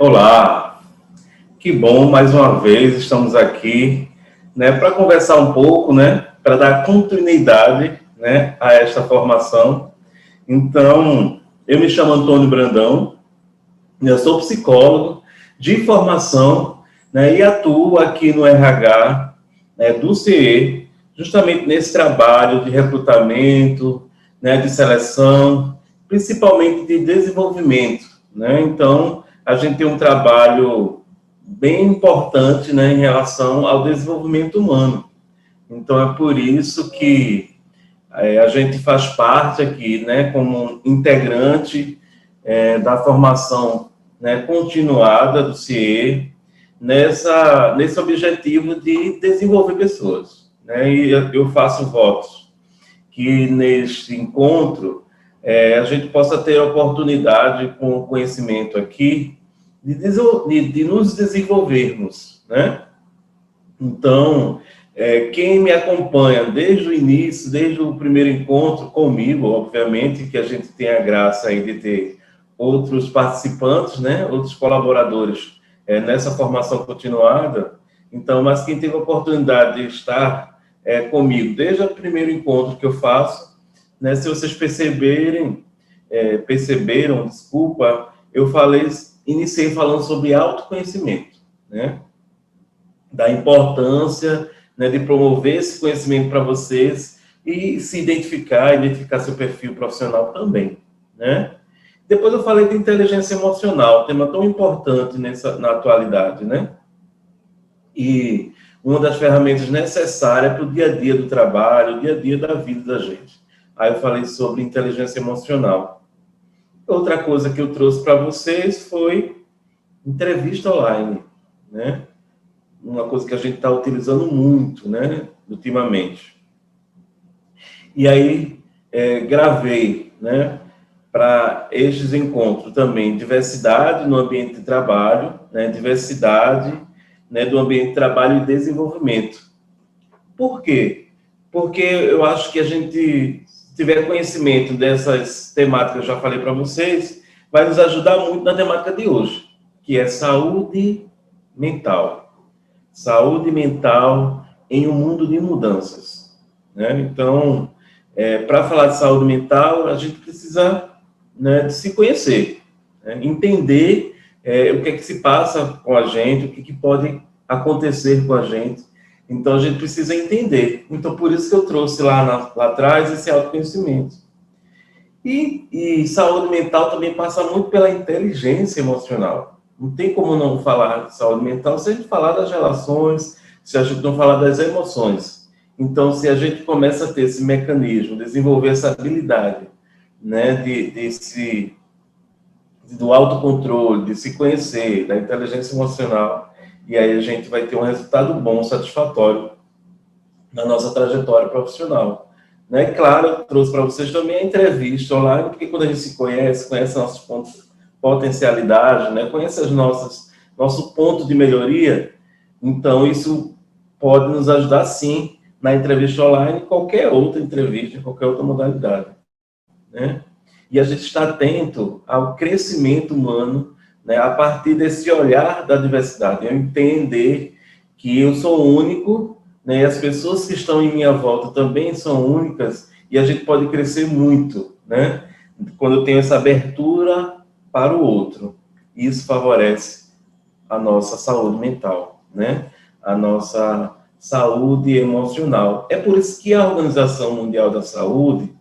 Olá, que bom, mais uma vez estamos aqui, né, para conversar um pouco, né, para dar continuidade, né, a esta formação. Então, eu me chamo Antônio Brandão, eu sou psicólogo de formação, né, e atuo aqui no RH, né, do CIE, justamente nesse trabalho de recrutamento, né, de seleção, principalmente de desenvolvimento, né? Então, a gente tem um trabalho bem importante, né, em relação ao desenvolvimento humano. Então, é por isso que a gente faz parte aqui, né, como integrante da formação, né, continuada do CIE, nesse objetivo de desenvolver pessoas, né? E eu faço votos que neste encontro a gente possa ter a oportunidade, com o conhecimento aqui, de nos desenvolvermos, né? Então, quem me acompanha desde o início, desde o primeiro encontro comigo, obviamente, que a gente tem a graça aí de ter outros participantes, né? Outros colaboradores nessa formação continuada. Então, mas quem teve a oportunidade de estar comigo desde o primeiro encontro que eu faço, né? Se vocês perceberam, desculpa, iniciei falando sobre autoconhecimento, né? Da importância, né, de promover esse conhecimento para vocês e se identificar seu perfil profissional também, né? Depois eu falei de inteligência emocional, tema tão importante na atualidade, né? E uma das ferramentas necessárias para o dia a dia do trabalho, o dia a dia da vida da gente. Aí eu falei sobre inteligência emocional. Outra coisa que eu trouxe para vocês foi entrevista online, né? Uma coisa que a gente está utilizando muito, né, ultimamente. E aí, gravei, né, para estes encontros também, diversidade no ambiente de trabalho, né, diversidade, né, do ambiente de trabalho e desenvolvimento. Por quê? Porque eu acho que a gente, se tiver conhecimento dessas temáticas que eu já falei para vocês, vai nos ajudar muito na temática de hoje, que é saúde mental. Saúde mental em um mundo de mudanças, né? Então, para falar de saúde mental, a gente precisa, né, de se conhecer, né? Entender o que é que se passa com a gente, o que pode acontecer com a gente. Então, a gente precisa entender. Então, por isso que eu trouxe lá atrás esse autoconhecimento. E saúde mental também passa muito pela inteligência emocional. Não tem como não falar de saúde mental se a gente falar das relações, se a gente não falar das emoções. Então, se a gente começa a ter esse mecanismo, desenvolver essa habilidade, né, do autocontrole, de se conhecer, da inteligência emocional, e aí a gente vai ter um resultado bom, satisfatório na nossa trajetória profissional. Né? Claro, eu trouxe para vocês também a entrevista online, porque quando a gente se conhece nossos pontos potencialidade, né? Conhece nosso ponto de melhoria, então isso pode nos ajudar sim na entrevista online, qualquer outra entrevista, qualquer outra modalidade, né? E a gente está atento ao crescimento humano, né, a partir desse olhar da diversidade, eu entender que eu sou único, né, e as pessoas que estão em minha volta também são únicas, e a gente pode crescer muito, né, quando eu tenho essa abertura para o outro. Isso favorece a nossa saúde mental, né? A nossa saúde emocional. É por isso que a Organização Mundial da Saúde,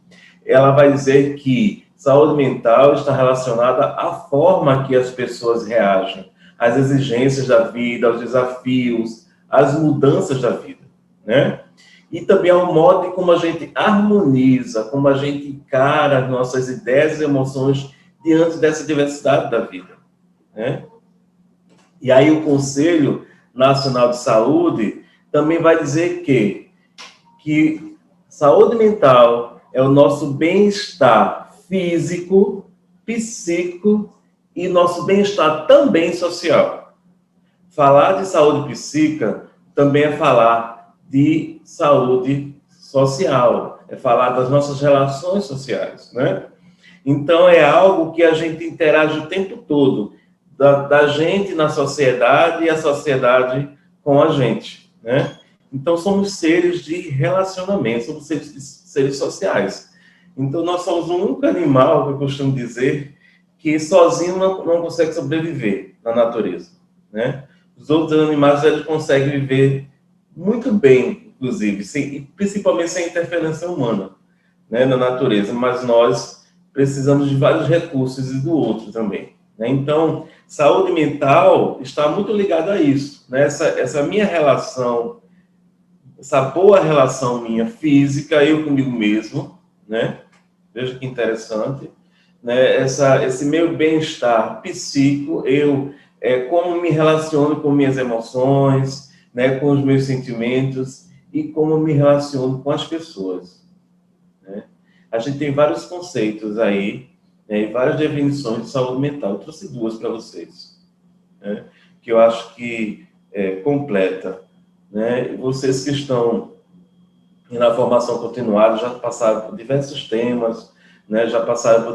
ela vai dizer que saúde mental está relacionada à forma que as pessoas reagem às exigências da vida, aos desafios, às mudanças da vida, né? E também ao modo como a gente harmoniza, como a gente encara as nossas ideias e emoções diante dessa diversidade da vida, né? E aí o Conselho Nacional de Saúde também vai dizer que saúde mental é o nosso bem-estar físico, psíquico e nosso bem-estar também social. Falar de saúde psíquica também é falar de saúde social, é falar das nossas relações sociais, né? Então, é algo que a gente interage o tempo todo, da gente na sociedade e a sociedade com a gente, né? Então, somos seres de relacionamento, somos seres sociais. Então, nós somos o único animal, que eu costumo dizer, que sozinho não consegue sobreviver na natureza, né? Os outros animais, eles conseguem viver muito bem, inclusive, principalmente sem interferência humana, né, na natureza, mas nós precisamos de vários recursos e do outro também, né? Então, saúde mental está muito ligada a isso, né? Essa minha relação, essa boa relação minha física, eu comigo mesmo, né? Veja que interessante, né? Esse meu bem-estar psíquico, como me relaciono com minhas emoções, né? Com os meus sentimentos e como me relaciono com as pessoas, né? A gente tem vários conceitos aí, né? E várias definições de saúde mental. Eu trouxe duas para vocês, né? Que eu acho que completa, né? Vocês que estão na formação continuada já passaram por diversos temas, né? Já passaram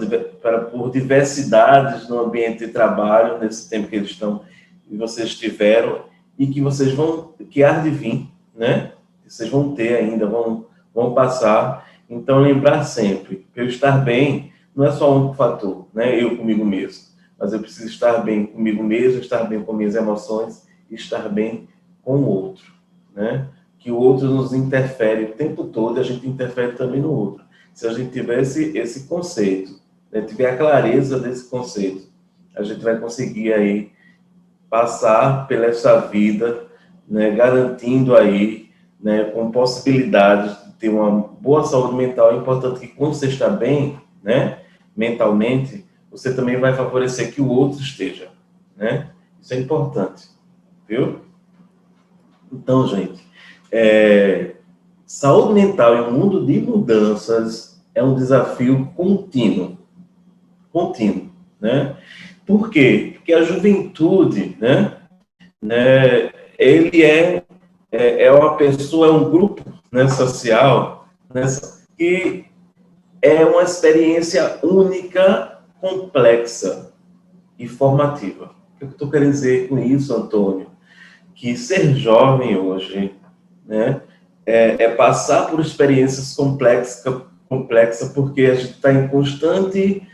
por diversidades no ambiente de trabalho, nesse tempo que eles estão, e vocês tiveram, e que vocês que há de vir, né? Que vocês vão ter ainda, vão passar. Então, lembrar sempre que eu estar bem não é só um fator, né? Eu comigo mesmo, mas eu preciso estar bem comigo mesmo, estar bem com minhas emoções e estar bem com o outro, né? Que o outro nos interfere o tempo todo e a gente interfere também no outro. Se a gente tiver esse conceito, né? Tiver a clareza desse conceito, a gente vai conseguir aí passar pela essa vida, né? Garantindo aí, né? Com possibilidades de ter uma boa saúde mental. É importante que quando você está bem, né? Mentalmente, você também vai favorecer que o outro esteja, né? Isso é importante, viu? Então, gente, saúde mental em um mundo de mudanças é um desafio contínuo, né? Por quê? Porque a juventude, né? Ele é uma pessoa, é um grupo, né, social, né, que é uma experiência única, complexa e formativa. O que eu estou querendo dizer com isso, Antônio? Que ser jovem hoje, né, é passar por experiências complexas, porque a gente está em constante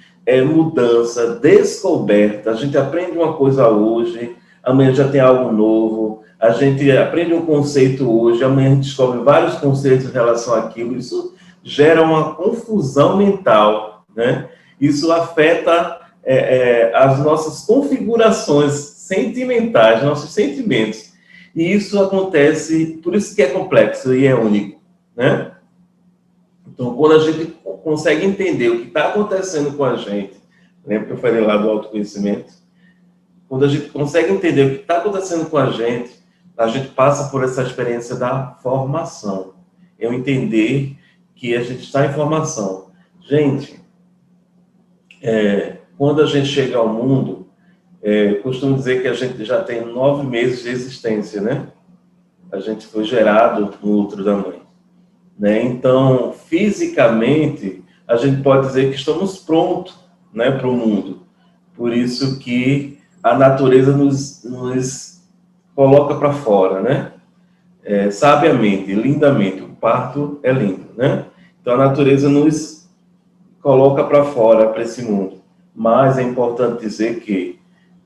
mudança, descoberta. A gente aprende uma coisa hoje, amanhã já tem algo novo. A gente aprende um conceito hoje, amanhã a gente descobre vários conceitos em relação àquilo. Isso gera uma confusão mental, né? Isso afeta as nossas configurações sentimentais, nossos sentimentos. E isso acontece, por isso que é complexo e é único, né? Então, quando a gente consegue entender o que está acontecendo com a gente, lembra que eu falei lá do autoconhecimento? Quando a gente consegue entender o que está acontecendo com a gente passa por essa experiência da formação. Eu entender que a gente está em formação. Gente, quando a gente chega ao mundo, eu costumo dizer que a gente já tem 9 meses de existência, né? A gente foi gerado no útero da mãe, né? Então, fisicamente, a gente pode dizer que estamos prontos, né, para o mundo. Por isso que a natureza nos coloca para fora, né? Sabiamente, lindamente. O parto é lindo, né? Então, a natureza nos coloca para fora, para esse mundo. Mas é importante dizer que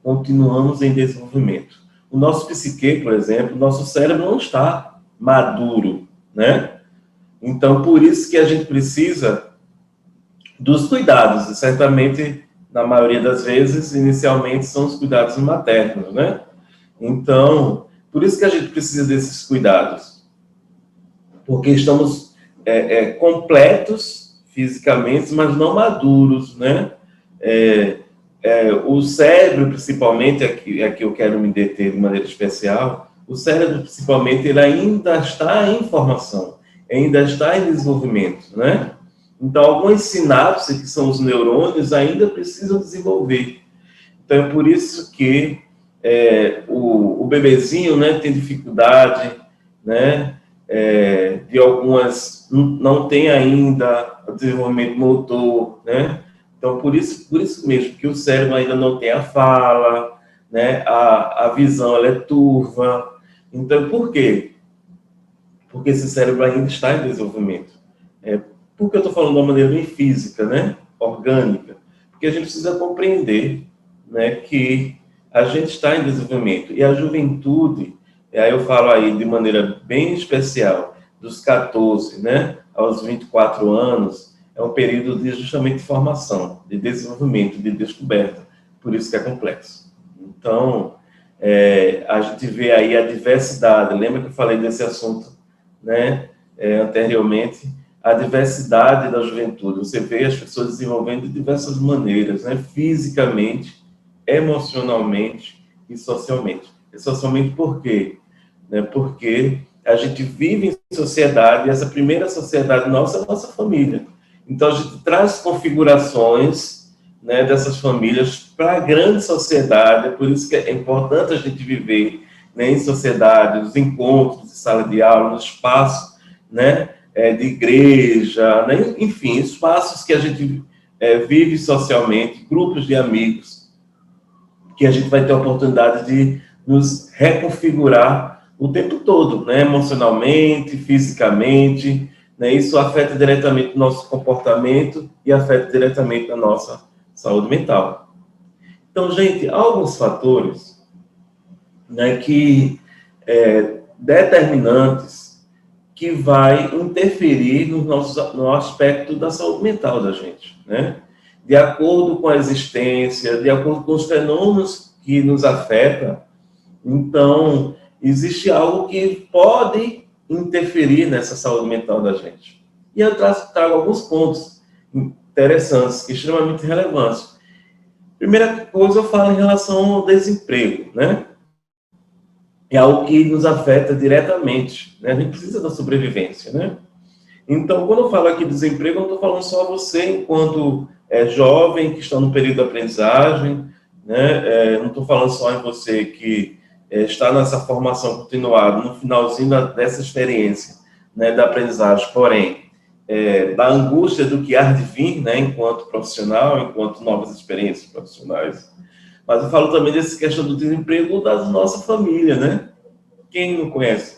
continuamos em desenvolvimento. O nosso psique, por exemplo, o nosso cérebro não está maduro, né? Então, por isso que a gente precisa dos cuidados. E certamente, na maioria das vezes, inicialmente, são os cuidados maternos, né? Então, por isso que a gente precisa desses cuidados. Porque estamos completos fisicamente, mas não maduros, né? O cérebro, principalmente, aqui eu quero me deter de maneira especial, o cérebro, principalmente, ele ainda está em formação, ainda está em desenvolvimento, né? Então, algumas sinapses, que são os neurônios, ainda precisam desenvolver. Então, é por isso que o bebezinho, né, tem dificuldade, né, de algumas, não tem ainda o desenvolvimento motor, né? Então, por isso mesmo que o cérebro ainda não tem a fala, né? A visão ela é turva. Então, por quê? Porque esse cérebro ainda está em desenvolvimento. Por que eu estou falando de uma maneira bem física, né? Orgânica? Porque a gente precisa compreender, né, que a gente está em desenvolvimento. E a juventude, aí eu falo aí de maneira bem especial, dos 14, né, aos 24 anos, é um período de justamente formação, de desenvolvimento, de descoberta. Por isso que é complexo. Então, a gente vê aí a diversidade. Lembra que eu falei desse assunto, né, anteriormente? A diversidade da juventude. Você vê as pessoas desenvolvendo de diversas maneiras, né? Fisicamente, emocionalmente e socialmente. E socialmente por quê? Né? Porque a gente vive em sociedade e essa primeira sociedade nossa é a nossa família. Então, a gente traz configurações, né, dessas famílias para a grande sociedade. É por isso que é importante a gente viver, né, em sociedade, nos encontros de sala de aula, no espaço, né, de igreja, né? Enfim, espaços que a gente vive socialmente, grupos de amigos, que a gente vai ter a oportunidade de nos reconfigurar o tempo todo, né? Emocionalmente, fisicamente, né? Isso afeta diretamente o nosso comportamento e afeta diretamente a nossa saúde mental. Então, gente, há alguns fatores, né, que determinantes que vai interferir no aspecto da saúde mental da gente, né? De acordo com a existência, de acordo com os fenômenos que nos afetam, então, existe algo que pode interferir nessa saúde mental da gente. E eu trago alguns pontos interessantes, extremamente relevantes. Primeira coisa, eu falo em relação ao desemprego, né? É algo que nos afeta diretamente, né? A gente precisa da sobrevivência, né? Então, quando eu falo aqui de desemprego, eu não estou falando só você, enquanto jovem que está no período de aprendizagem, né? Não estou falando só em você que está nessa formação continuada, no finalzinho dessa experiência, né, da aprendizagem, porém, da angústia do que há de vir, né, enquanto profissional, enquanto novas experiências profissionais. Mas eu falo também dessa questão do desemprego da nossa família, né? Quem não conhece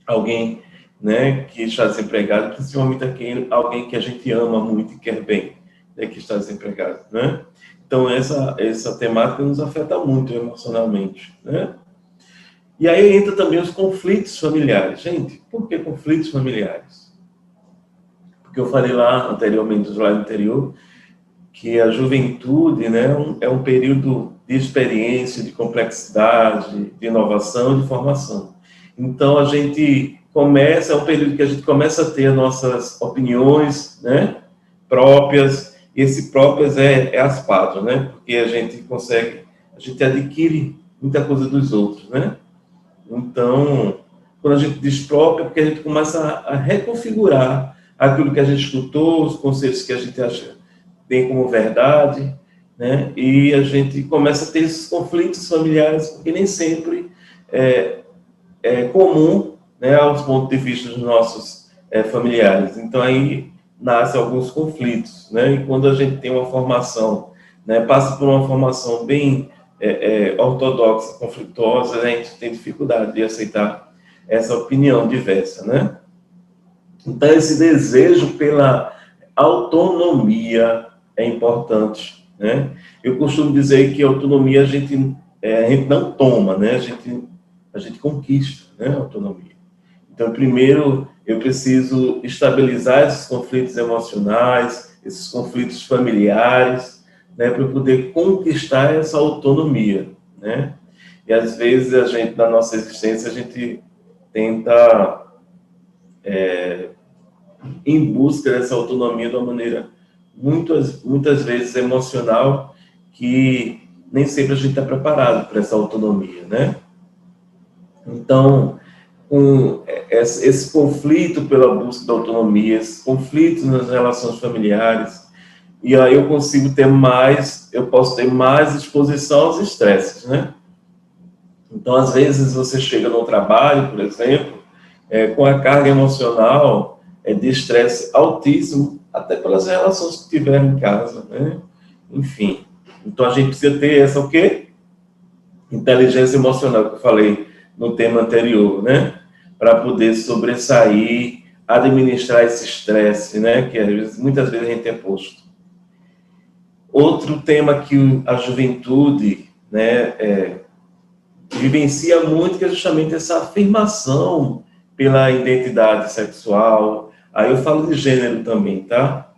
alguém, né, que está desempregado, principalmente alguém que a gente ama muito e quer bem, né, que está desempregado, né? Então, essa temática nos afeta muito emocionalmente, né? E aí entra também os conflitos familiares. Gente, por que conflitos familiares? Porque eu falei lá anteriormente, no slide anterior, que a juventude, né, é um período de experiência, de complexidade, de inovação e de formação. Então, é um período que a gente começa a ter nossas opiniões, né, próprias, e esse próprias é aspado, né, porque a gente adquire muita coisa dos outros, né. Então, quando a gente diz próprio, é porque a gente começa a reconfigurar aquilo que a gente escutou, os conceitos que a gente acha bem como verdade, né? E a gente começa a ter esses conflitos familiares, porque nem sempre é comum, né, aos pontos de vista dos nossos familiares. Então, aí nascem alguns conflitos, né? E quando a gente tem uma formação, né, passa por uma formação bem ortodoxa, conflituosa, a gente tem dificuldade de aceitar essa opinião diversa, né? Então, esse desejo pela autonomia é importante, né? Eu costumo dizer que a autonomia a gente não toma, né? A gente conquista, né, a autonomia. Então, primeiro, eu preciso estabilizar esses conflitos emocionais, esses conflitos familiares, né, para poder conquistar essa autonomia, né? E às vezes na nossa existência, a gente tenta em busca dessa autonomia de uma maneira muitas vezes emocional, que nem sempre a gente está preparado para essa autonomia, né? Então, com esse conflito pela busca da autonomia, esse conflito nas relações familiares, e aí eu posso ter mais exposição aos estresses, né? Então, às vezes, você chega no trabalho, por exemplo, com a carga emocional de estresse altíssimo, até pelas relações que tiveram em casa, né? Enfim. Então, a gente precisa ter o quê? inteligência emocional que eu falei no tema anterior, né? Para poder sobressair, administrar esse estresse, né? Que muitas vezes a gente é posto. Outro tema que a juventude, né, vivencia muito, que é justamente essa afirmação pela identidade sexual. Aí eu falo de gênero também, tá?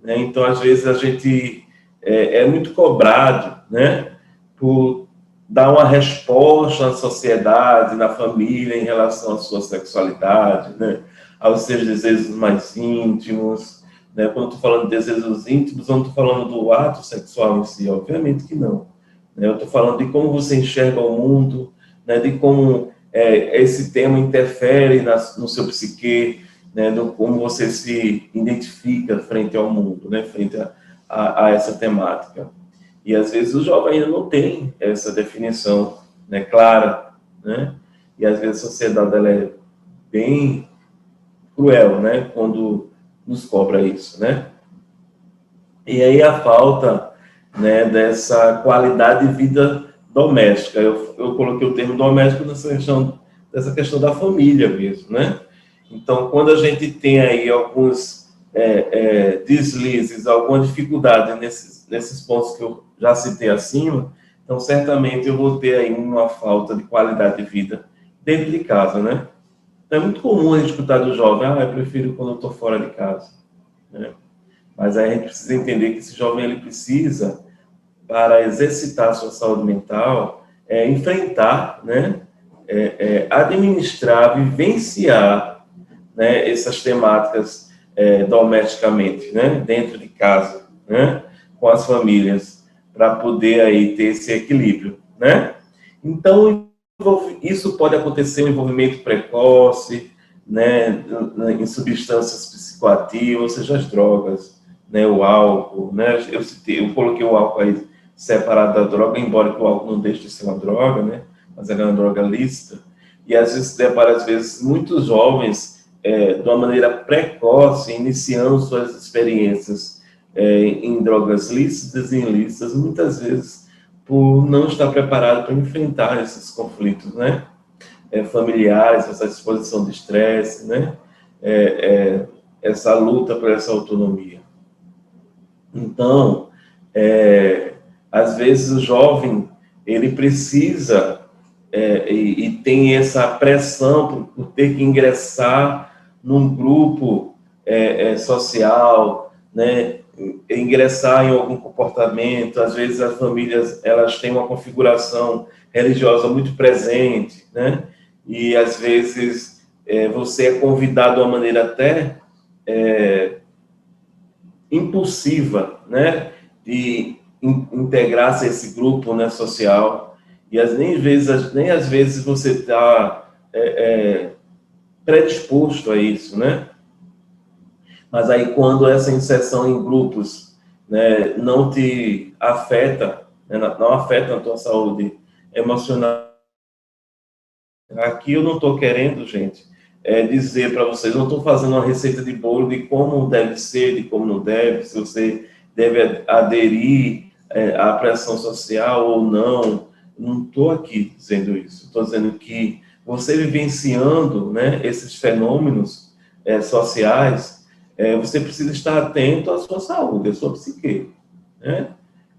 Então, às vezes, a gente é muito cobrado, né, por dar uma resposta na sociedade, na família, em relação à sua sexualidade, né, aos seus desejos mais íntimos, né? Quando eu estou falando de desejos íntimos, eu não estou falando do ato sexual em si, obviamente que não. Né? Eu estou falando de como você enxerga o mundo, né, de como esse tema interfere no seu psique, né, do como você se identifica frente ao mundo, né, frente a essa temática. E às vezes o jovem ainda não tem essa definição, né, clara, né, e às vezes a sociedade ela é bem cruel, né, quando nos cobra isso, né. E aí a falta, né, dessa qualidade de vida doméstica. Eu coloquei o termo doméstico dessa questão da família mesmo, né? Então, quando a gente tem aí alguns deslizes, alguma dificuldade nesses pontos que eu já citei acima, então certamente eu vou ter aí uma falta de qualidade de vida dentro de casa, né? Então, é muito comum a gente escutar do jovem, eu prefiro quando eu estou fora de casa, né? Mas aí a gente precisa entender que esse jovem ele precisa, para exercitar a sua saúde mental, enfrentar, né, administrar, vivenciar, né, essas temáticas domesticamente, né, dentro de casa, né, com as famílias, para poder aí ter esse equilíbrio, né? Então, isso pode acontecer um envolvimento precoce, né, em substâncias psicoativas, ou seja, as drogas, né, o álcool, né? Eu coloquei o álcool aí separado da droga, embora que o álcool não deixe de ser uma droga, né? Mas ela é uma droga lícita. E às vezes depara, às vezes, muitos jovens, de uma maneira precoce, iniciando suas experiências em drogas lícitas e ilícitas, muitas vezes por não estar preparado para enfrentar esses conflitos, né? Familiares, essa exposição de estresse, né? Essa luta por essa autonomia. Então, às vezes o jovem, ele precisa e tem essa pressão por ter que ingressar num grupo social, né? Ingressar em algum comportamento. Às vezes as famílias elas têm uma configuração religiosa muito presente, né? E às vezes você é convidado de uma maneira até impulsiva, né, de integrar-se a esse grupo, né, social, e nem às vezes você está predisposto a isso, né? Mas aí quando essa inserção em grupos, né, não te afeta, né, não afeta a tua saúde emocional. Aqui eu não estou querendo, gente, dizer para vocês, não estou fazendo uma receita de bolo de como deve ser, de como não deve, se você deve aderir à pressão social ou não. Não estou aqui dizendo isso. Estou dizendo que você vivenciando, né, esses fenômenos sociais, você precisa estar atento à sua saúde, à sua psique, né?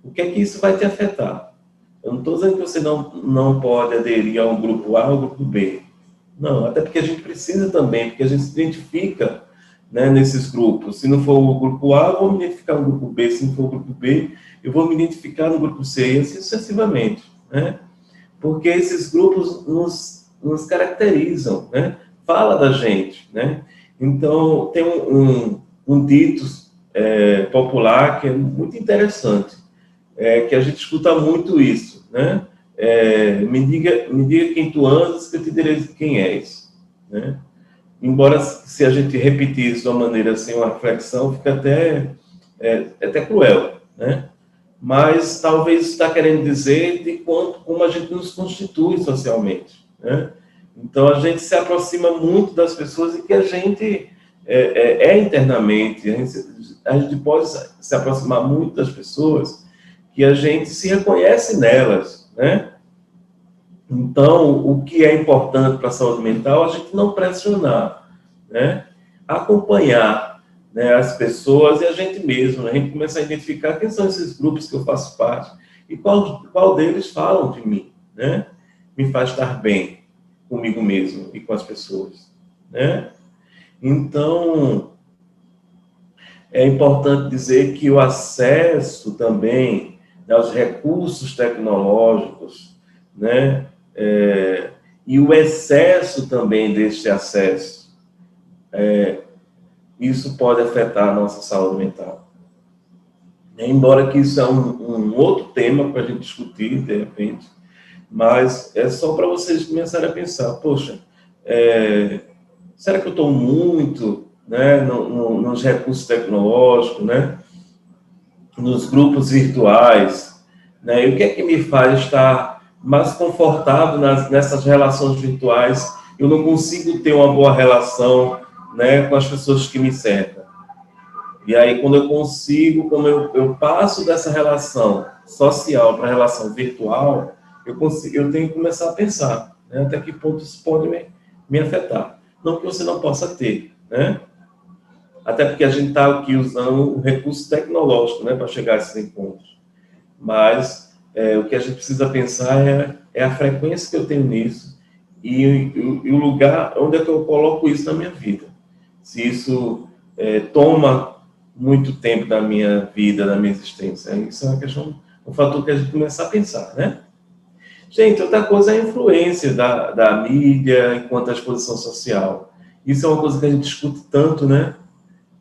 O que é que isso vai te afetar? Eu não estou dizendo que você não pode aderir a um grupo A ou grupo B. Não, até porque a gente precisa também, porque a gente se identifica, né, nesses grupos. Se não for o grupo A, eu vou me identificar no grupo B. Se não for o grupo B, eu vou me identificar no grupo C, e assim sucessivamente, né? Porque esses grupos nos caracterizam, né? Fala da gente, né? Então, tem um dito popular que é muito interessante, que a gente escuta muito isso, né? Me diga quem tu andas, que eu te direi quem és, né? Embora, se a gente repetir isso de uma maneira sem uma reflexão, fica até cruel, né? Mas talvez está querendo dizer de como a gente nos constitui socialmente, né? Então, a gente se aproxima muito das pessoas e que a gente internamente. A gente pode se aproximar muito das pessoas que a gente se reconhece nelas, né? Então, o que é importante para a saúde mental, a gente não pressionar, né? Acompanhar, né, as pessoas e a gente mesmo, né? A gente começa a identificar quem são esses grupos que eu faço parte e qual deles falam de mim, né? Me faz estar bem comigo mesmo e com as pessoas, né? Então, é importante dizer que o acesso também aos recursos tecnológicos, né, e o excesso também deste acesso, isso pode afetar a nossa saúde mental. Embora que isso é um outro tema para a gente discutir, de repente, mas é só para vocês começarem a pensar, poxa, será que eu estou muito, né, nos recursos tecnológicos, né, nos grupos virtuais, né? E o que é que me faz estar mais confortável nessas relações virtuais? Eu não consigo ter uma boa relação, né, com as pessoas que me cercam. E aí, quando eu consigo, como eu passo dessa relação social para a relação virtual, eu tenho que começar a pensar, né, até que ponto isso pode me afetar. Não que você não possa ter, né? Até porque a gente está aqui usando o recurso tecnológico, né, para chegar a esses encontros. Mas o que a gente precisa pensar é a frequência que eu tenho nisso e o lugar onde é que eu coloco isso na minha vida. Se isso toma muito tempo da minha vida, da minha existência, isso é uma questão, um fator que a gente começa a pensar, né? Gente, outra coisa é a influência da mídia enquanto a exposição social. Isso é uma coisa que a gente discute tanto, né?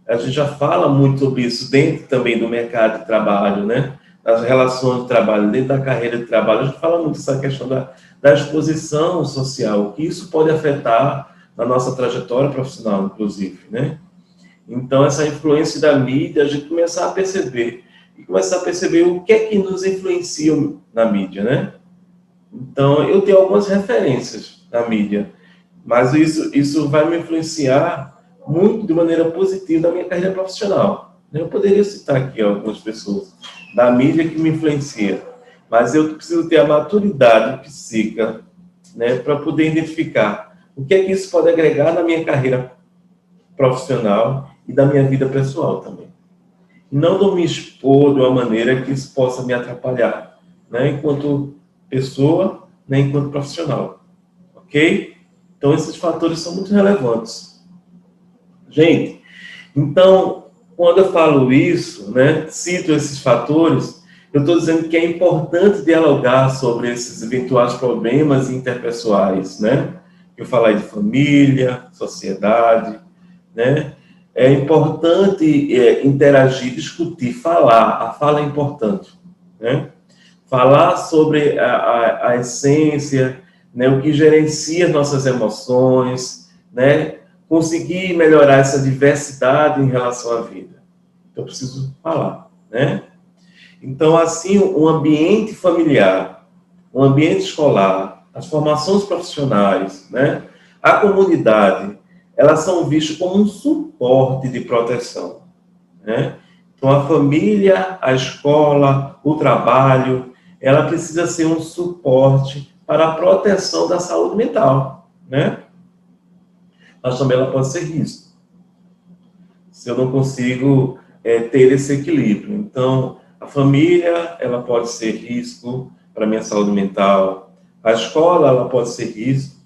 A gente já fala muito sobre isso dentro também do mercado de trabalho, né? Das relações de trabalho, dentro da carreira de trabalho, a gente fala muito dessa questão da exposição social, que isso pode afetar na nossa trajetória profissional, inclusive, né? Então, essa influência da mídia, a gente começar a perceber, e começar a perceber o que é que nos influencia na mídia, né? Então, eu tenho algumas referências na mídia, mas isso vai me influenciar muito de maneira positiva na minha carreira profissional. Eu poderia citar aqui algumas pessoas da mídia que me influenciam, mas eu preciso ter a maturidade psíquica, né, para poder identificar o que é que isso pode agregar na minha carreira profissional e da minha vida pessoal também. Não me expor de uma maneira que isso possa me atrapalhar, né, enquanto pessoa, né, enquanto profissional. Ok? Então, esses fatores são muito relevantes. Gente, então, quando eu falo isso, né, cito esses fatores, eu estou dizendo que é importante dialogar sobre esses eventuais problemas interpessoais, né? Eu falei de família, sociedade, né? É importante interagir, discutir, falar. A fala é importante, né? Falar sobre a essência, né, o que gerencia nossas emoções, né? Conseguir melhorar essa diversidade em relação à vida. Então, eu preciso falar, né? Então, assim, um ambiente familiar, um ambiente escolar, as formações profissionais, né? A comunidade, elas são vistas como um suporte de proteção, né? Então, a família, a escola, o trabalho, ela precisa ser um suporte para a proteção da saúde mental, né? Mas também ela pode ser risco, se eu não consigo ter esse equilíbrio. Então, a família, ela pode ser risco para a minha saúde mental. A escola, ela pode ser risco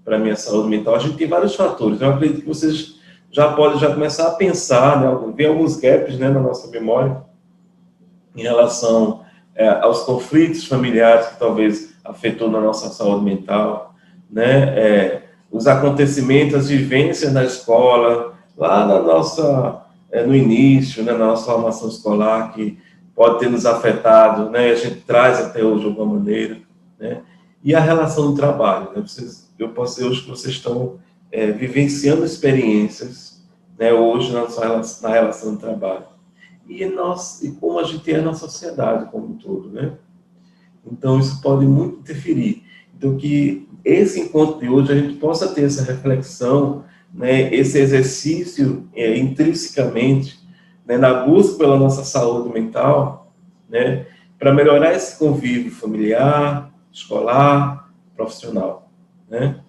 para a minha saúde mental. A gente tem vários fatores. Eu acredito que vocês já podem começar a pensar, né, ver alguns gaps, né, na nossa memória em relação aos conflitos familiares que talvez afetou na nossa saúde mental, né? Os acontecimentos, as vivências na escola, lá no início, né, na nossa formação escolar, que pode ter nos afetado, né? A gente traz até hoje de alguma maneira, né? E a relação do trabalho, né? Eu posso dizer hoje que vocês estão vivenciando experiências, né, hoje na relação do trabalho. E como a gente é na sociedade como um todo, né? Então, isso pode muito interferir. Então, que esse encontro de hoje a gente possa ter essa reflexão, né, esse exercício intrinsecamente, né, na busca pela nossa saúde mental, né, para melhorar esse convívio familiar, escolar, profissional, né?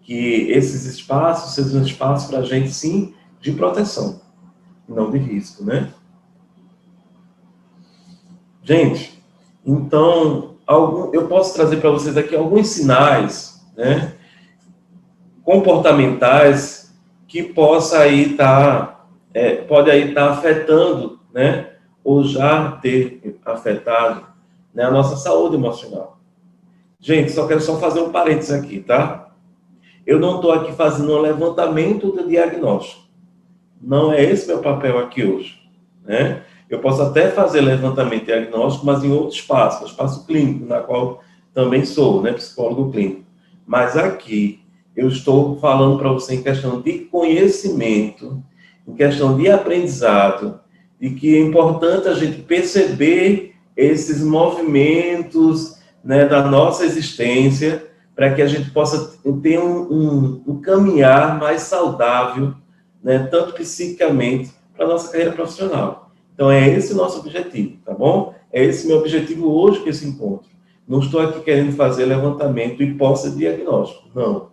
Que esses espaços sejam espaços para a gente, sim, de proteção, não de risco, né? Gente, então, eu posso trazer para vocês aqui alguns sinais, né, comportamentais que possa aí pode aí estar afetando, né, ou já ter afetado, né, a nossa saúde emocional. Gente, quero fazer um parênteses aqui, tá? Eu não estou aqui fazendo um levantamento do diagnóstico. Não é esse meu papel aqui hoje, né? Eu posso até fazer levantamento diagnóstico, mas em outro espaço, no espaço clínico, na qual também sou, né, psicólogo clínico. Mas aqui eu estou falando para você em questão de conhecimento, em questão de aprendizado, de que é importante a gente perceber esses movimentos, né, da nossa existência, para que a gente possa ter um caminhar mais saudável, né, tanto psiquicamente, para a nossa carreira profissional. Então, é esse o nosso objetivo, tá bom? É esse meu objetivo hoje com esse encontro. Não estou aqui querendo fazer levantamento e hipótese de diagnóstico, não,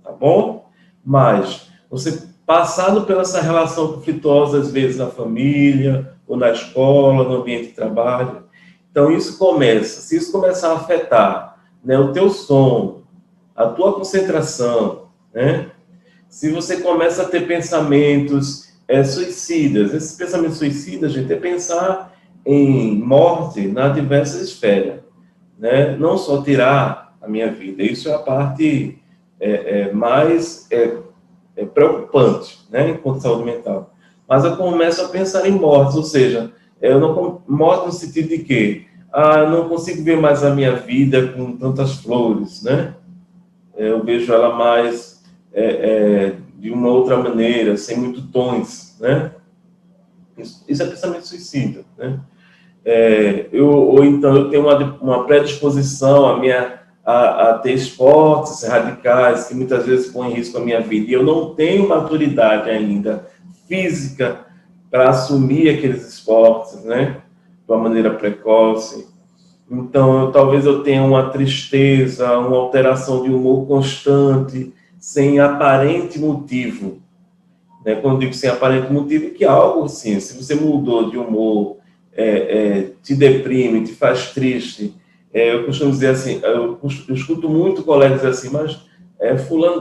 tá bom? Mas, você passando pela essa relação conflituosa, às vezes, na família, ou na escola, no ambiente de trabalho, então, se isso começar a afetar, né, o teu sono, a tua concentração, né? Se você começa a ter pensamentos suicidas, esses pensamentos suicidas, gente, é pensar em morte na diversas esferas, né? Não só tirar a minha vida, isso é a parte mais preocupante, né, enquanto saúde mental. Mas eu começo a pensar em mortes, ou seja, morte no sentido de que eu não consigo ver mais a minha vida com tantas flores, né? Eu vejo ela mais de uma outra maneira, sem muito tons, né? Isso é pensamento suicida, né? Ou então eu tenho uma predisposição a ter esportes radicais que muitas vezes põem em risco a minha vida, e eu não tenho maturidade ainda física para assumir aqueles esportes, né? De uma maneira precoce. Então, talvez eu tenha uma tristeza, uma alteração de humor constante, sem aparente motivo. Né? Quando eu digo sem aparente motivo, é que algo assim, se você mudou de humor, te deprime, te faz triste. Eu costumo dizer assim, eu escuto muito colegas dizer assim, mas fulano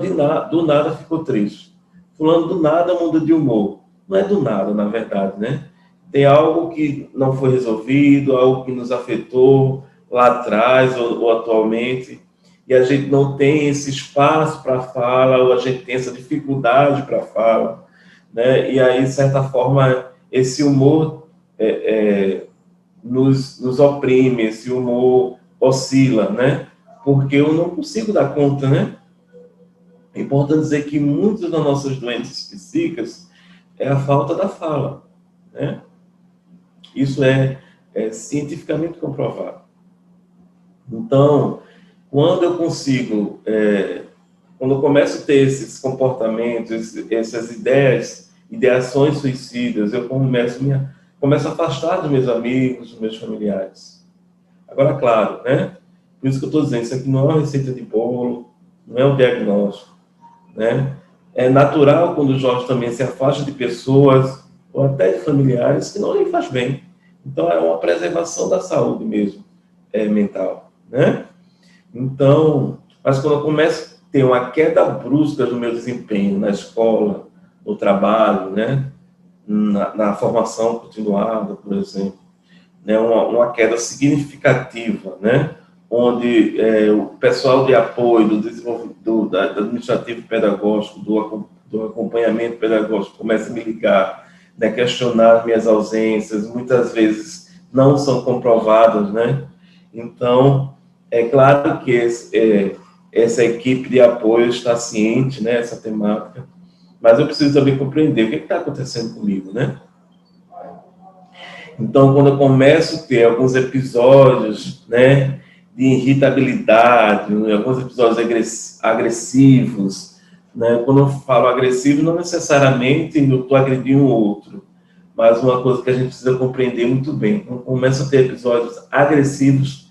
do nada ficou triste. Fulano do nada muda de humor. Não é do nada, na verdade, né? Tem algo que não foi resolvido, algo que nos afetou lá atrás ou atualmente, e a gente não tem esse espaço para fala, ou a gente tem essa dificuldade para fala, né? E aí, de certa forma, esse humor nos oprime, esse humor oscila, né? Porque eu não consigo dar conta, né? É importante dizer que muitas das nossas doenças psíquicas é a falta da fala, né? Isso é cientificamente comprovado. Então, quando eu consigo, quando eu começo a ter esses comportamentos, essas ideações suicidas, eu começo a afastar dos meus amigos, dos meus familiares. Agora, claro, né? Por isso que eu estou dizendo, isso aqui não é uma receita de bolo, não é um diagnóstico, né? É natural quando o Jorge também se afasta de pessoas, ou até de familiares, que não lhe faz bem. Então, é uma preservação da saúde mesmo, mental, né? Então, mas quando eu começo a ter uma queda brusca do meu desempenho na escola, no trabalho, né? Na formação continuada, por exemplo, né? Uma queda significativa, né? Onde o pessoal de apoio, do administrativo pedagógico, do acompanhamento pedagógico começa a me ligar, né? Questionar minhas ausências, muitas vezes não são comprovadas, né? Então, é claro que essa equipe de apoio está ciente, né, essa temática, mas eu preciso também compreender o que está acontecendo comigo, né? Então, quando eu começo a ter alguns episódios, né, de irritabilidade, alguns episódios agressivos, né? Quando eu falo agressivo, não necessariamente eu estou agredindo o outro, mas uma coisa que a gente precisa compreender muito bem. Quando eu começo a ter episódios agressivos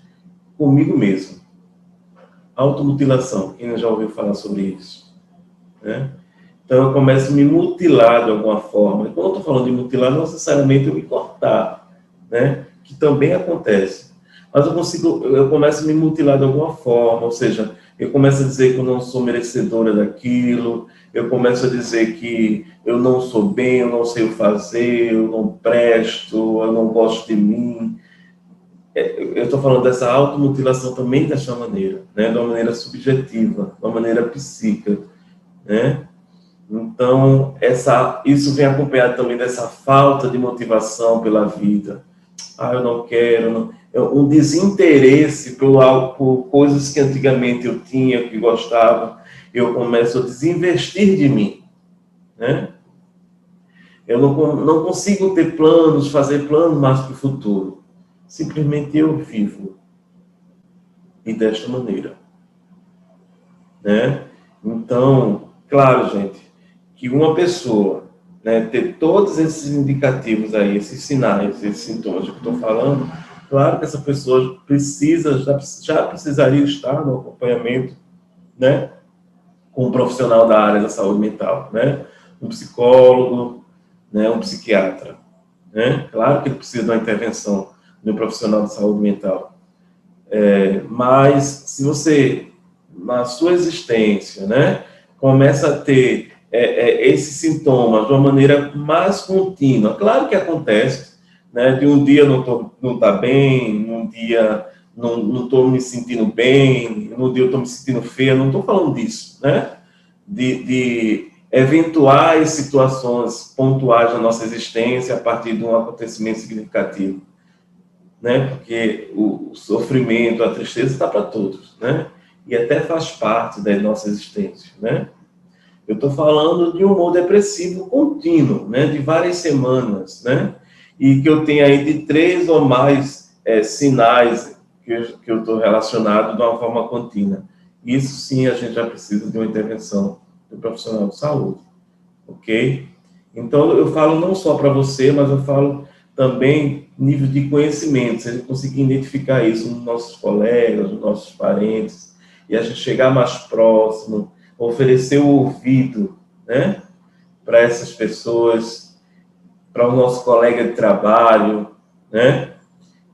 comigo mesmo, Automutilação, quem já ouviu falar sobre isso? Né? Então, eu começo a me mutilar de alguma forma. E quando eu estou falando de mutilar, não necessariamente eu me cortar, né? Que também acontece. Mas eu começo a me mutilar de alguma forma, ou seja, eu começo a dizer que eu não sou merecedora daquilo, eu começo a dizer que eu não sou bem, eu não sei o fazer, eu não presto, eu não gosto de mim. Eu estou falando dessa automutilação também dessa maneira, né? De uma maneira subjetiva, de uma maneira psíquica, né? Então, isso vem acompanhado também dessa falta de motivação pela vida. Eu não quero, um desinteresse por coisas que antigamente eu tinha, que gostava, eu começo a desinvestir de mim, né? Eu não consigo ter planos, fazer planos mais para o futuro. Simplesmente eu vivo. E desta maneira, né? Então, claro, gente, que uma pessoa, né, ter todos esses indicativos aí, esses sinais, esses sintomas que eu estou falando, claro que essa pessoa já precisaria estar no acompanhamento, né, com um profissional da área da saúde mental, né, um psicólogo, né, um psiquiatra, né, claro que ele precisa de uma intervenção de um profissional de saúde mental, mas se você, na sua existência, né, começa a ter esses sintomas de uma maneira mais contínua. Claro que acontece, né, de um dia não tá bem, num dia não estou me sentindo bem, num dia eu estou me sentindo feia, não estou falando disso, né, de eventuais situações pontuais da nossa existência a partir de um acontecimento significativo, né, porque o sofrimento, a tristeza está para todos, né, e até faz parte da nossa existência, né. Eu estou falando de um humor depressivo contínuo, né, de várias semanas, né, e que eu tenho aí de 3 ou mais sinais que eu estou relacionado de uma forma contínua. Isso sim, a gente já precisa de uma intervenção do profissional de saúde, ok? Então, eu falo não só para você, mas eu falo também nível de conhecimento, se a gente conseguir identificar isso nos nossos colegas, nos nossos parentes, e a gente chegar mais próximo, oferecer o ouvido, né, para essas pessoas, para o nosso colega de trabalho, né,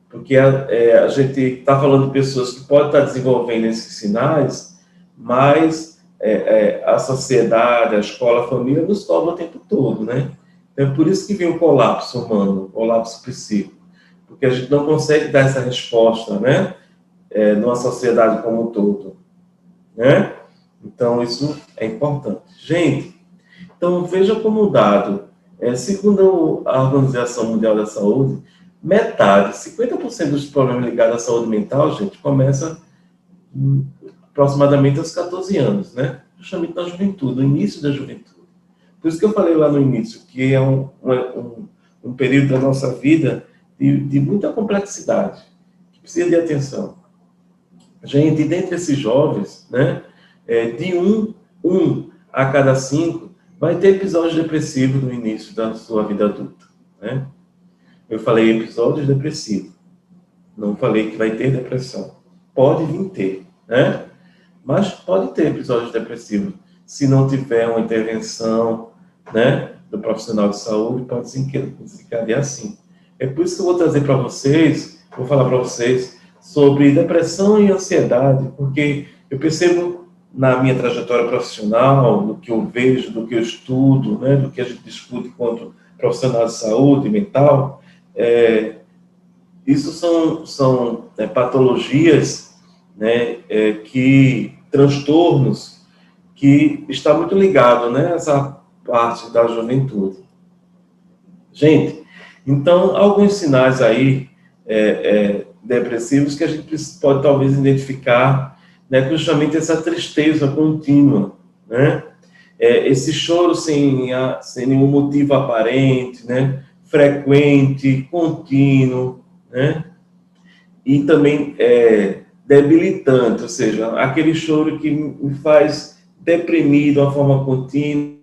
porque a gente está falando de pessoas que podem estar desenvolvendo esses sinais, mas a sociedade, a escola, a família nos cobra o tempo todo, né? É por isso que vem o colapso humano, o colapso psíquico, porque a gente não consegue dar essa resposta, né, numa sociedade como um todo, né? Então, isso é importante. Gente, então veja como um dado, segundo a Organização Mundial da Saúde, metade, 50% dos problemas ligados à saúde mental, gente, começa aproximadamente aos 14 anos, né? Justamente na juventude, no início da juventude. Por isso que eu falei lá no início, que é um período da nossa vida de muita complexidade, que precisa de atenção. Gente, dentre esses jovens, né, de um a cada 5 vai ter episódios depressivos no início da sua vida adulta, né? Eu falei episódios depressivos, não falei que vai ter depressão. Pode vir ter, né? Mas pode ter episódios depressivos. Se não tiver uma intervenção, né, do profissional de saúde, pode se desencadear assim. É por isso que eu vou trazer para vocês, vou falar para vocês sobre depressão e ansiedade, porque eu percebo na minha trajetória profissional, no que eu vejo, do que eu estudo, né, do que a gente discute enquanto profissional de saúde mental, isso são patologias, né, transtornos que está muito ligado, né, essa parte da juventude. Gente, então, alguns sinais aí depressivos que a gente pode talvez identificar, né, justamente essa tristeza contínua, né, esse choro sem nenhum motivo aparente, né, frequente, contínuo, né, e também debilitante, ou seja, aquele choro que me faz deprimir de uma forma contínua,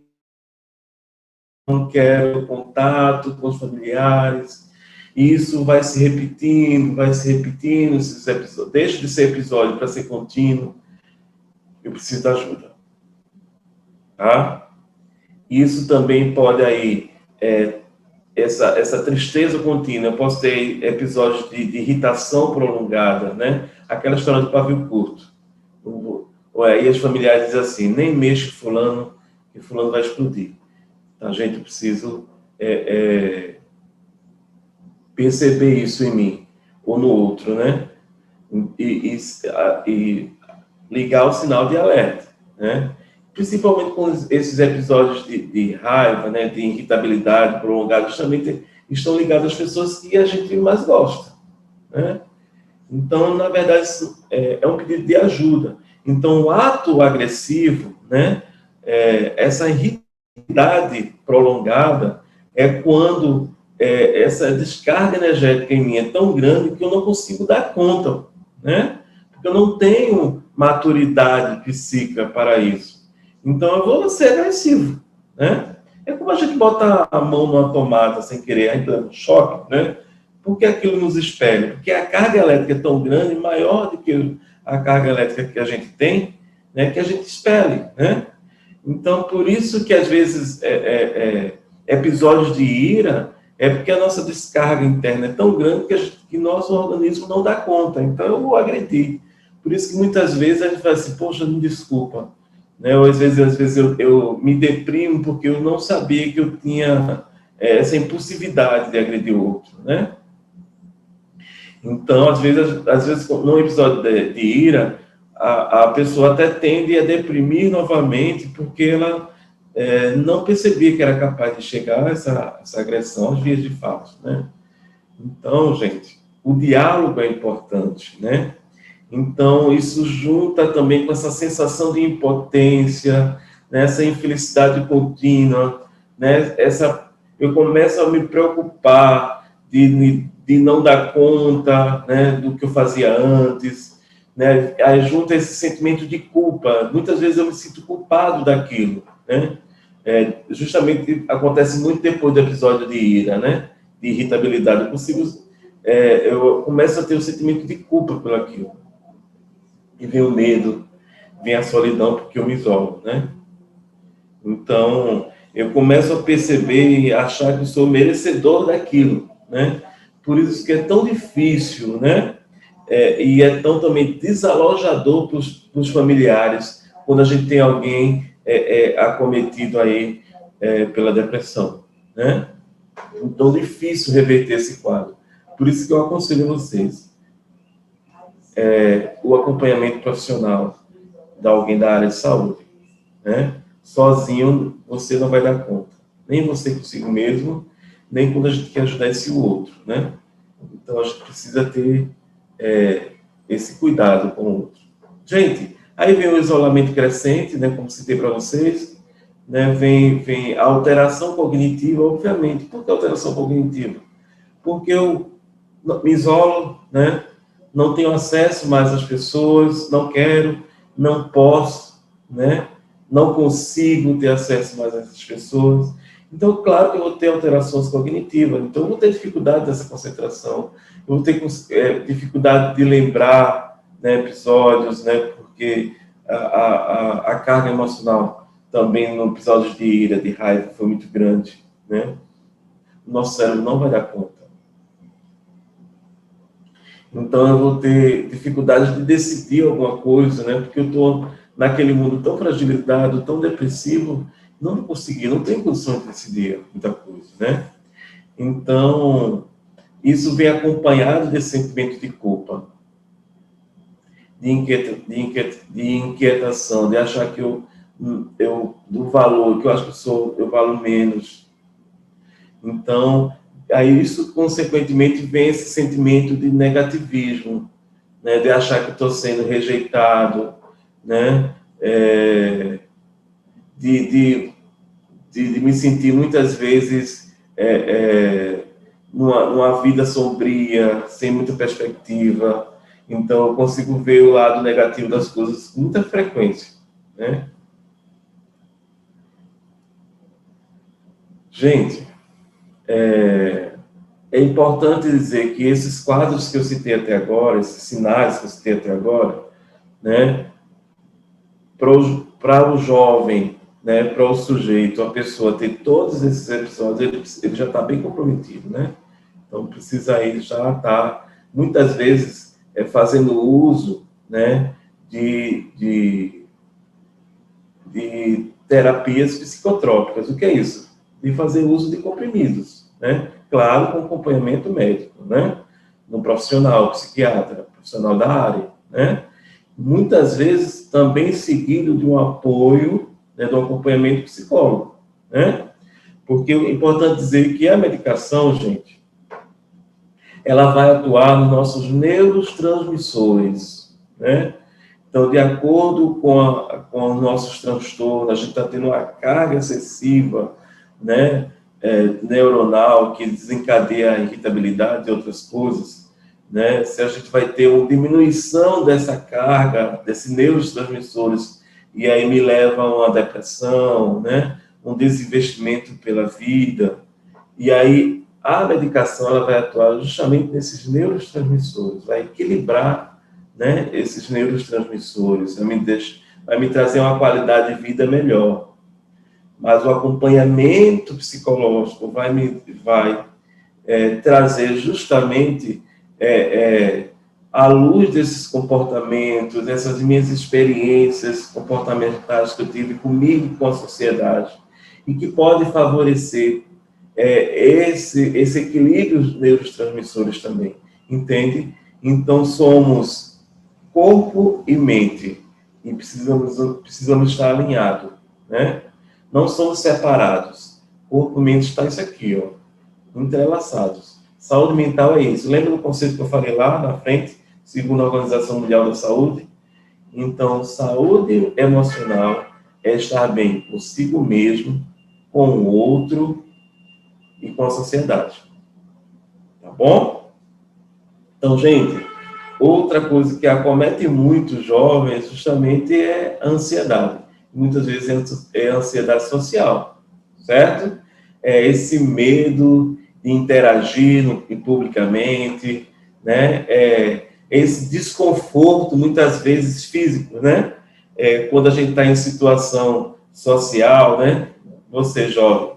não quero contato com os familiares, e isso vai se repetindo, esses episódios, deixa de ser episódio para ser contínuo, eu preciso da ajuda, tá? Isso também pode aí, essa tristeza contínua, eu posso ter episódios de irritação prolongada, né? Aquela história do pavio curto. Ou aí os familiares dizem assim, nem mexe fulano, que fulano vai explodir. Então, gente, eu preciso perceber isso em mim, ou no outro, né? E ligar o sinal de alerta, né? Principalmente com esses episódios de raiva, né, de irritabilidade prolongada, justamente estão ligados às pessoas que a gente mais gosta, né? Então, na verdade, isso é um pedido de ajuda. Então, o ato agressivo, né, essa irritabilidade prolongada, é quando essa descarga energética em mim é tão grande que eu não consigo dar conta, né? Porque eu não tenho maturidade psíquica para isso. Então, eu vou ser agressivo, né? É como a gente bota a mão numa tomada sem querer, aí dá um choque, né? Porque aquilo nos espelha? Porque a carga elétrica é tão grande, maior do que a carga elétrica que a gente tem, né? Que a gente espelhe, né? Então, por isso que às vezes episódios de ira é porque a nossa descarga interna é tão grande que nosso organismo não dá conta. Então, eu vou agredir. Por isso que muitas vezes a gente fala assim, poxa, me desculpa. Né? Ou às vezes eu me deprimo porque eu não sabia que eu tinha essa impulsividade de agredir o outro, né? Então, às vezes num episódio de ira, a pessoa até tende a deprimir novamente porque ela não percebia que era capaz de chegar a essa agressão às vias de fato, né? Então, gente, o diálogo é importante, né? Então, isso junta também com essa sensação de impotência, né? Essa infelicidade contínua, né? Eu começo a me preocupar de não dar conta, né? Do que eu fazia antes, né? Aí junta esse sentimento de culpa. Muitas vezes eu me sinto culpado daquilo, né? Justamente acontece muito depois do episódio de ira, né? De irritabilidade. Eu começo a ter o sentimento de culpa por aquilo. E vem o medo, vem a solidão, porque eu me isolo, né? Então, eu começo a perceber e achar que eu sou merecedor daquilo, né? Por isso que é tão difícil, né? E é tão também desalojador para os familiares quando a gente tem alguém acometido aí pela depressão, né? Então, difícil reverter esse quadro. Por isso que eu aconselho vocês o acompanhamento profissional de alguém da área de saúde, né? Sozinho você não vai dar conta, nem você consigo mesmo, nem quando a gente quer ajudar esse outro, né? Então a gente precisa ter esse cuidado com o outro. Gente, aí vem o isolamento crescente, né? Como citei para vocês, né? Vem a alteração cognitiva, obviamente. Por que alteração cognitiva? Porque eu me isolo, né? Não tenho acesso mais às pessoas, não quero, não posso, né? Não consigo ter acesso mais a essas pessoas. Então, claro que eu vou ter alterações cognitivas, então eu vou ter dificuldade dessa concentração, eu vou ter dificuldade de lembrar, né, episódios, né, porque a carga emocional também no episódio de ira, de raiva, foi muito grande, né? O nosso cérebro não vai dar conta. Então, eu vou ter dificuldade de decidir alguma coisa, né? Porque eu estou naquele mundo tão fragilizado, tão depressivo, não vou conseguir, não tenho condição de decidir muita coisa, né? Então, isso vem acompanhado desse sentimento de culpa, de inquietação, de achar que eu do valor, que eu acho que eu valo menos. Então, aí isso, consequentemente, vem esse sentimento de negativismo, né, de achar que estou sendo rejeitado, né, de me sentir muitas vezes numa vida sombria, sem muita perspectiva. Então, eu consigo ver o lado negativo das coisas com muita frequência, né? Gente, é importante dizer que esses quadros que eu citei até agora, esses sinais que eu citei até agora, né, para o jovem, né, para o sujeito, a pessoa ter todos esses episódios, ele já está bem comprometido, né? Então, precisa aí já estar, muitas vezes, fazendo uso, né, de terapias psicotrópicas. O que é isso? De fazer uso de comprimidos, né? Claro, com acompanhamento médico, né? No profissional, psiquiatra, profissional da área, né? Muitas vezes também seguido de um apoio, né, de um acompanhamento psicólogo, né? Porque é importante dizer que a medicação, gente, ela vai atuar nos nossos neurotransmissores, né? Então, de acordo com os nossos transtornos, a gente está tendo uma carga excessiva, né, neuronal, que desencadeia a irritabilidade e outras coisas, né? Se a gente vai ter uma diminuição dessa carga, desses neurotransmissores, e aí me leva a uma depressão, né, um desinvestimento pela vida, e aí a medicação ela vai atuar justamente nesses neurotransmissores, vai equilibrar, né, esses neurotransmissores, vai me trazer uma qualidade de vida melhor. Mas o acompanhamento psicológico vai trazer justamente à luz desses comportamentos, dessas minhas experiências comportamentais que eu tive comigo e com a sociedade, e que pode favorecer esse equilíbrio dos neurotransmissores também, entende? Então, somos corpo e mente, e precisamos estar alinhados, né? Não somos separados. Corpo e mente está isso aqui, ó, entrelaçados. Saúde mental é isso. Lembra do conceito que eu falei lá na frente, segundo a Organização Mundial da Saúde? Então, saúde emocional é estar bem consigo mesmo, com o outro e com a sociedade. Tá bom? Então, gente, outra coisa que acomete muitos jovens justamente é a ansiedade. Muitas vezes é a ansiedade social, certo? É esse medo de interagir publicamente, né? Esse desconforto, muitas vezes físico, né? Quando a gente está em situação social, né? Você, jovem,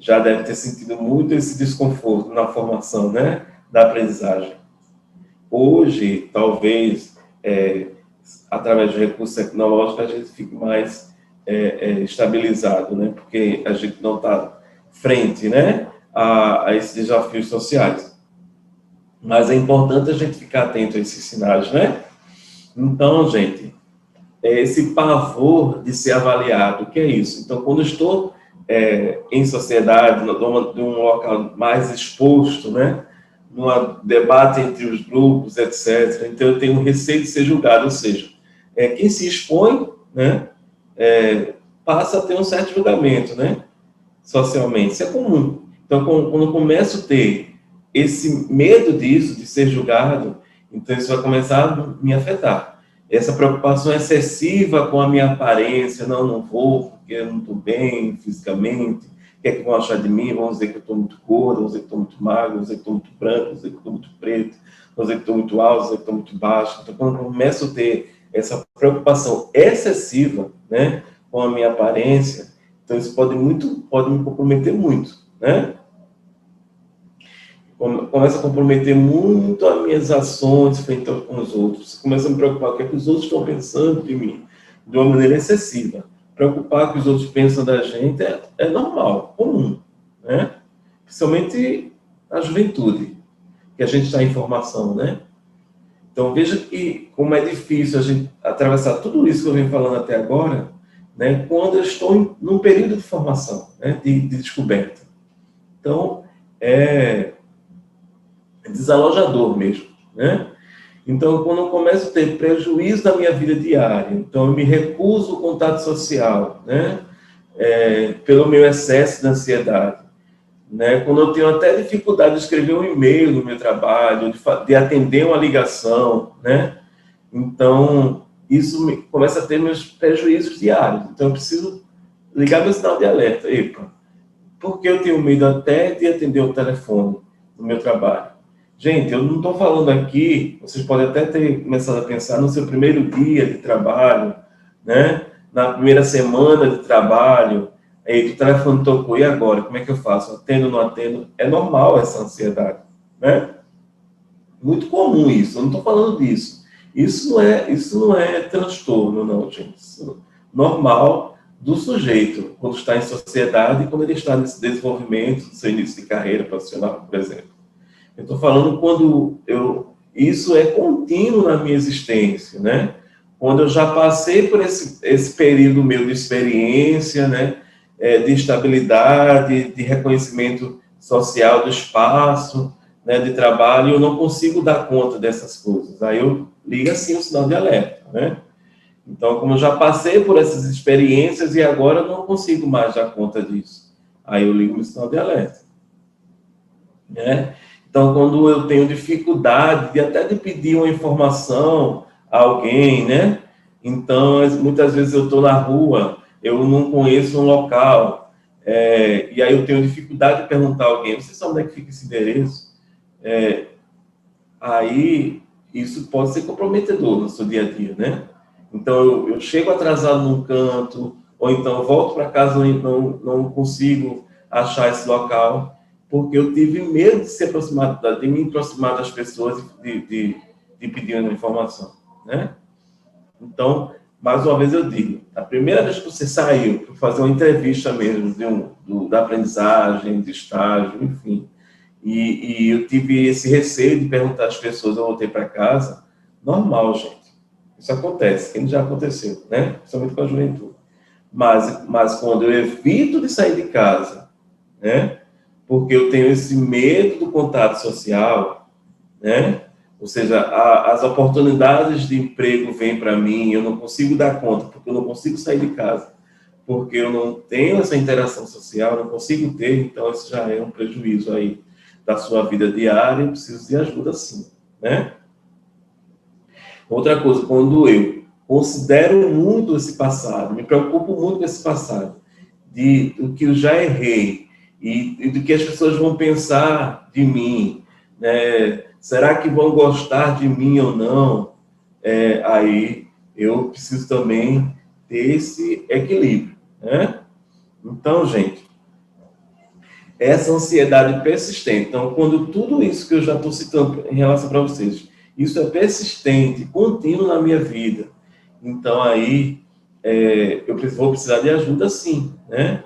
já deve ter sentido muito esse desconforto na formação, né? Da aprendizagem. Hoje, talvez, através de recursos tecnológicos, a gente fique mais estabilizado, né? Porque a gente não está frente, né? A esses desafios sociais. Mas é importante a gente ficar atento a esses sinais, né? Então, gente, esse pavor de ser avaliado, o que é isso? Então, quando eu estou em sociedade, de um local mais exposto, né? Num debate entre os grupos, etc. Então, eu tenho receio de ser julgado, ou seja, quem se expõe, né? Passa a ter um certo julgamento, né? Socialmente, isso é comum. Então, quando eu começo a ter esse medo disso, de ser julgado, então isso vai começar a me afetar. Essa preocupação excessiva com a minha aparência, não vou, porque eu não estou bem fisicamente, o que é que vão achar de mim? Vão dizer que eu estou muito gordo, vão dizer que estou muito magro, vão dizer que estou muito branco, vão dizer que estou muito preto, vão dizer que estou muito alto, vão dizer que estou muito baixo. Então, quando eu começo a ter essa preocupação excessiva, né, com a minha aparência, então isso pode me comprometer muito, né? Começa a comprometer muito as minhas ações frente aos outros. Começa a me preocupar com o que é que os outros estão pensando de mim, de uma maneira excessiva. Preocupar com o que os outros pensam da gente é normal, comum, né? Principalmente a juventude, que a gente está em formação, né? Então, veja que como é difícil a gente atravessar tudo isso que eu venho falando até agora, né, quando eu estou num período de formação, né, de descoberta. Então, é desalojador mesmo, né? Então, quando eu começo a ter prejuízo na minha vida diária, então eu me recuso ao contato social, né? Pelo meu excesso de ansiedade, né? Quando eu tenho até dificuldade de escrever um e-mail no meu trabalho, de atender uma ligação, né? Então, isso começa a ter meus prejuízos diários. Então, eu preciso ligar meu sinal de alerta. Epa, por que eu tenho medo até de atender o telefone no meu trabalho? Gente, eu não estou falando aqui, vocês podem até ter começado a pensar no seu primeiro dia de trabalho, né? Na primeira semana de trabalho, aí o telefone tocou, e agora? Como é que eu faço? Atendo ou não atendo? É normal essa ansiedade, né? Muito comum isso, eu não estou falando disso. Isso não é transtorno, não, gente. Isso é normal do sujeito, quando está em sociedade e quando ele está nesse desenvolvimento do seu início de carreira profissional, por exemplo. Eu estou falando quando isso é contínuo na minha existência, né? Quando eu já passei por esse período meu de experiência, né? De estabilidade, de reconhecimento social do espaço, né? De trabalho, eu não consigo dar conta dessas coisas. Aí eu ligo assim o sinal de alerta, né? Então, como eu já passei por essas experiências e agora eu não consigo mais dar conta disso, aí eu ligo o sinal de alerta, né? Então, quando eu tenho dificuldade de até de pedir uma informação a alguém, né? Então, muitas vezes eu estou na rua, eu não conheço um local, e aí eu tenho dificuldade de perguntar a alguém, você sabe onde é que fica esse endereço? Aí, isso pode ser comprometedor no seu dia a dia, né? Então, eu chego atrasado num canto, ou então eu volto para casa e não consigo achar esse local, porque eu tive medo de se aproximar, de me aproximar das pessoas, de pedir uma informação, né? Então, mais uma vez eu digo, a primeira vez que você saiu para fazer uma entrevista mesmo, da aprendizagem, de estágio, enfim, e eu tive esse receio de perguntar às pessoas, eu voltei para casa, normal, gente. Isso acontece, que já aconteceu, né? Principalmente com a juventude. Mas quando eu evito de sair de casa, né? Porque eu tenho esse medo do contato social, né? Ou seja, as oportunidades de emprego vêm para mim, eu não consigo dar conta, porque eu não consigo sair de casa, porque eu não tenho essa interação social, não consigo ter, então isso já é um prejuízo aí da sua vida diária, eu preciso de ajuda sim, né? Outra coisa, quando eu considero muito esse passado, me preocupo muito com esse passado, do que eu já errei e do que as pessoas vão pensar de mim, né? Será que vão gostar de mim ou não? Aí eu preciso também ter esse equilíbrio, né? Então, gente, essa ansiedade persistente. Então, quando tudo isso que eu já estou citando em relação para vocês, isso é persistente, contínuo na minha vida, então aí eu vou precisar de ajuda sim, né?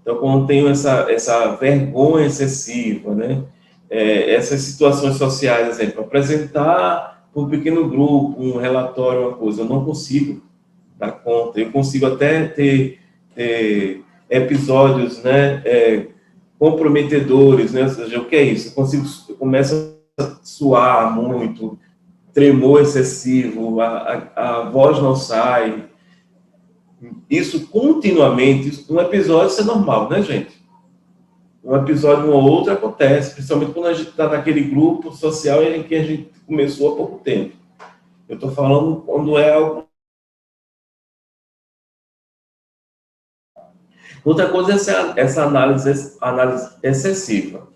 Então, quando tenho essa vergonha excessiva, né? Essas situações sociais, exemplo, apresentar para um pequeno grupo, um relatório, uma coisa, eu não consigo dar conta. Eu consigo até ter episódios, né? Comprometedores, né? Ou seja, o que é isso? Eu começo a suar muito, tremor excessivo, a voz não sai. Isso continuamente, um episódio, isso é normal, né, gente? Um episódio um ou outro acontece, principalmente quando a gente está naquele grupo social em que a gente começou há pouco tempo. Eu estou falando quando é algo. Outra coisa é essa análise excessiva,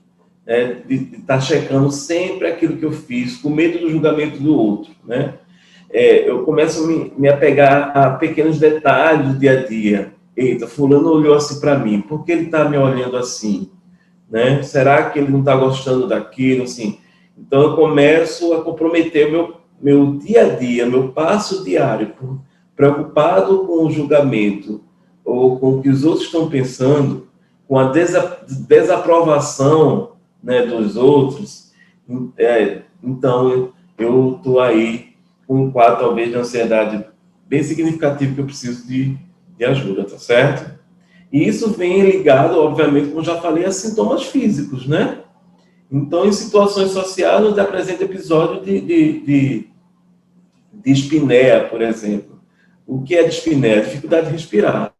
né? De estar checando sempre aquilo que eu fiz, com medo do julgamento do outro, né? Eu começo a me apegar a pequenos detalhes do dia a dia. Eita, fulano olhou assim para mim, por que ele está me olhando assim? Né? Será que ele não está gostando daquilo? Assim? Então, eu começo a comprometer meu dia a dia, meu passo diário, preocupado com o julgamento ou com o que os outros estão pensando, com a desaprovação, né, dos outros. Então, eu estou aí com um quadro, talvez, de ansiedade bem significativo que eu preciso de ajuda, tá certo? E isso vem ligado, obviamente, como já falei, a sintomas físicos, né? Então, em situações sociais, nos apresenta episódio de espinéia, por exemplo. O que é dispneia? Dificuldade de respirar.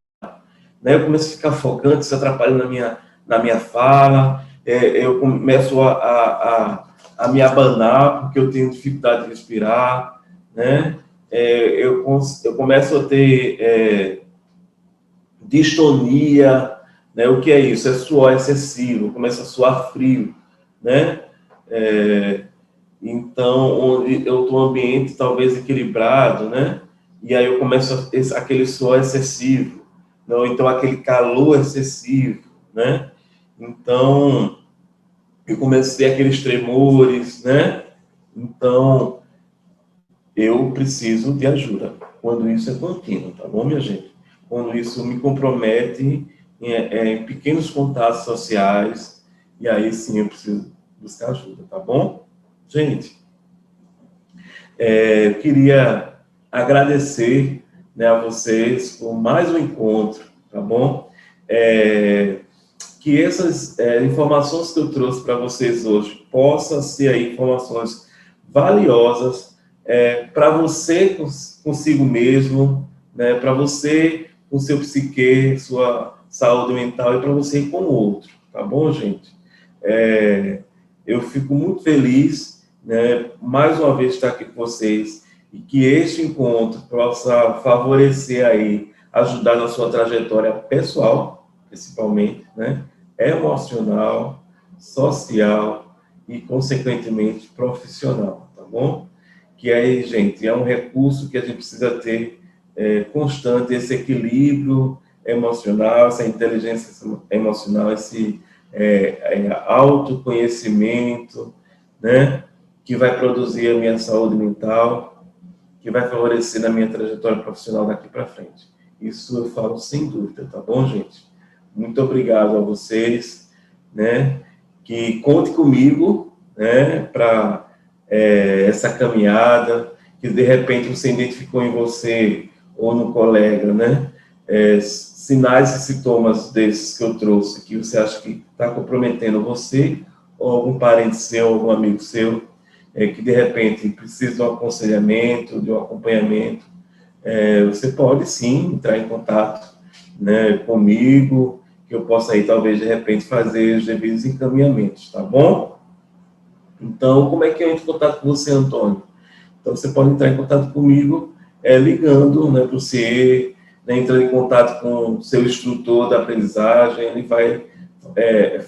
Né? Eu começo a ficar ofegante, isso atrapalha na minha fala, eu começo a me abanar porque eu tenho dificuldade de respirar, né? Eu começo a ter distonia, né? O que é isso? É suor excessivo, começa a suar frio, né? Então, onde eu estou um ambiente talvez equilibrado, né? e aí eu começo aquele suor excessivo, né? Ou então aquele calor excessivo, né? Então, eu começo a ter aqueles tremores, né? Então, eu preciso de ajuda quando isso é contínuo, tá bom, minha gente? Quando isso me compromete em pequenos contatos sociais, e aí sim eu preciso buscar ajuda, tá bom? Gente, eu queria agradecer, né, a vocês por mais um encontro, tá bom? Que essas informações que eu trouxe para vocês hoje possam ser aí informações valiosas para você consigo mesmo, né, para você com seu psique, sua saúde mental e para você com o outro, tá bom, gente? Eu fico muito feliz, né, mais uma vez estar aqui com vocês e que este encontro possa favorecer aí, ajudar na sua trajetória pessoal, principalmente, né, emocional, social e, consequentemente, profissional, tá bom? Que aí, gente, é um recurso que a gente precisa ter constante, esse equilíbrio emocional, essa inteligência emocional, esse autoconhecimento, né? Que vai produzir a minha saúde mental, que vai favorecer na minha trajetória profissional daqui para frente. Isso eu falo sem dúvida, tá bom, gente? Muito obrigado a vocês, né? Que conte comigo, né? Para essa caminhada, que de repente você identificou em você ou no colega, né? Sinais e sintomas desses que eu trouxe, que você acha que está comprometendo você, ou algum parente seu, algum amigo seu, que de repente precisa de um aconselhamento, de um acompanhamento, você pode sim entrar em contato, né, comigo, que eu possa aí talvez de repente fazer os devidos encaminhamentos, tá bom? Então, como é que eu entro em contato com você, Antônio? Então, você pode entrar em contato comigo ligando, né, para o CIE, né, entrando em contato com o seu instrutor da aprendizagem, ele vai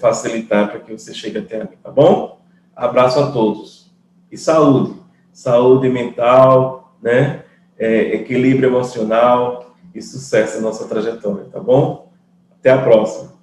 facilitar para que você chegue até mim, tá bom? Abraço a todos. E saúde mental, né, equilíbrio emocional e sucesso na nossa trajetória, tá bom? Até a próxima.